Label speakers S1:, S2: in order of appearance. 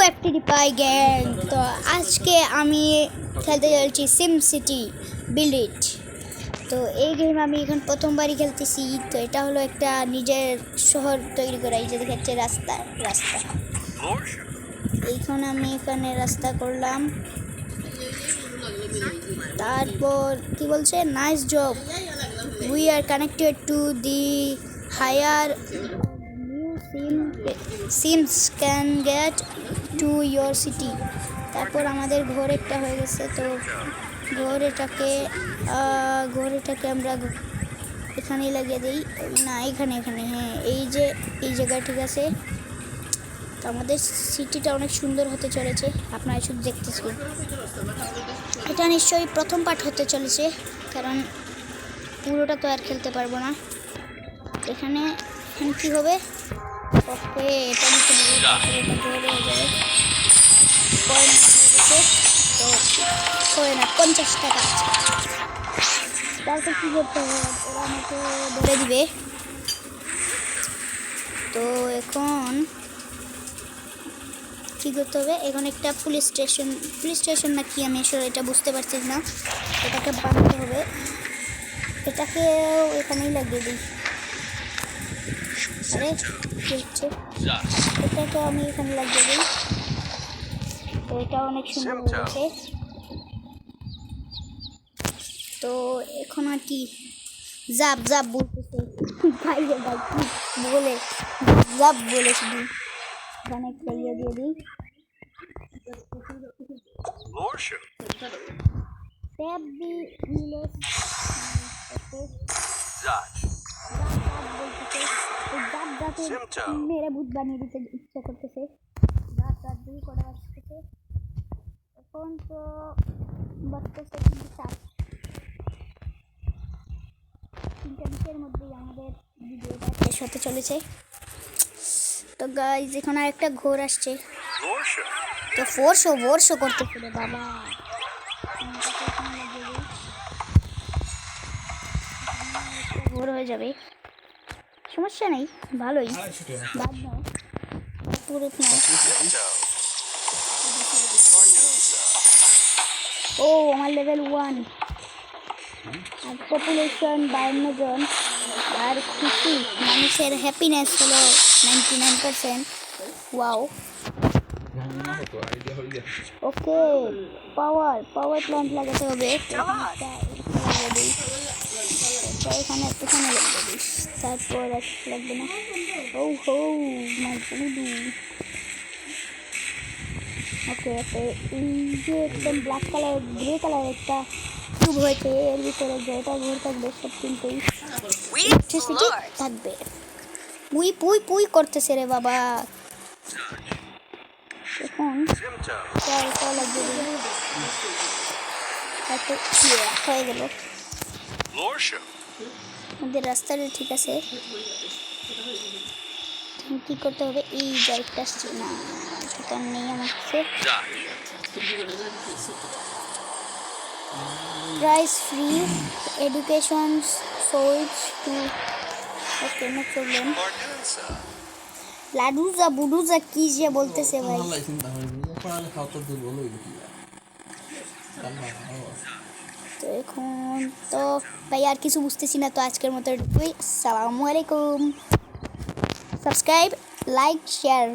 S1: PewDiePie gang. তো আজকে আমি খেলতে চলছি সিম সিটি বিল্ড। তো এই গেম আমি এখন প্রথমবারই খেলতেছি। তো এটা হলো একটা নিজের শহর তৈরি করা। এই যে দেখাচ্ছে রাস্তা রাস্তা এইখানে আমি এখানে রাস্তা করলাম। তারপর কি বলছে, nice job, we are connected to the higher sims can get to your city. তারপর আমাদের ঘর একটা হয়ে গেছে। তো ঘরেটাকে আমরা এখানেই লাগিয়ে দিই। না, এখানে হ্যাঁ, এই যে এই জায়গা ঠিক আছে। তো আমাদের সিটিটা অনেক সুন্দর হতে চলেছে, আপনারা শুধু দেখতেছেন। এটা নিশ্চয়ই প্রথম পার্ট হতে চলেছে, কারণ পুরোটা তো আর খেলতে পারবো না। এখানে কি হবে? ওকে, এটা নিতে হবে, হয়ে যাবে। তো কয়েন 50 টাকা আছে। তারপর কী করতে হবে, ওরা আমাকে বলে দিবে। তো এখন কী করতে হবে, এখন একটা পুলিশ স্টেশন না কি, আমি আসলে এটা বুঝতে পারছি না। এটাকে বানাতে হবে, এটাকেও এখানেই লাগিয়ে দিই। আরে কি হচ্ছে, এটাকে আমি এখানে লাগিয়ে দিই। তো এটা অনেক সুন্দর হয়েছে। তো এখন আর কি জাব বলতেছে বাইরে ভাই বলে জাব বলে শুধু এখানে একটা ইয়ে দিয়ে দিই। ট্যাব দি ইংলিশ মেরে ভূত বানিয়ে দিতে ইচ্ছা করতেছে। রাত দিয়ে করা আসতেছে। এখন তো বাচ্চাছে কিন্তু 3-4 মধ্যেই আমাদের ভিডিওটা শেষ হতে চলেছে। তো গাইজ, এখন আর একটা ঘোর আসছে। তো ফোরশো করতেছে রে বাবা। ঘোর হয়ে যাবে, সমস্যা নেই, ভালোই। বাদ দাও পুরো ও আমার লেভেল 1 আর পপুলেশন 52 জন। আর খুশি মানুষের হ্যাপিনেস হলো 99%। ওয়াও, ওকে, পাওয়ার প্ল্যান্ট লাগাতে হবে। এখানে লাগবে, তারপর লাগবে না। ও হো মাই বুদু। ওকে, এই যে একদম ব্ল্যাক কালার গ্রে কালার একটা কিউব হয়েছে, এর ভিতরে যেটা ঘুরে থাকবে সব কিনতেই ইলেকট্রিসিটি থাকবে। পুই করতেছে রে বাবা। এখন লাগবে, হয়ে গেল আমাদের রাস্তাটা ঠিক আছে। কি করতে হবে, এই জায়গাটা আসছে না, সেটা নেই আমার কাছে। Price free education source to, okay no problem. লাডুজা বুডুজা কি যে বলতেছে ভাই। তো এখন তো ভাই আর কিছু বুঝতেছি না। তো আজকের মতো আসসালামু আলাইকুম। Subscribe, like, share.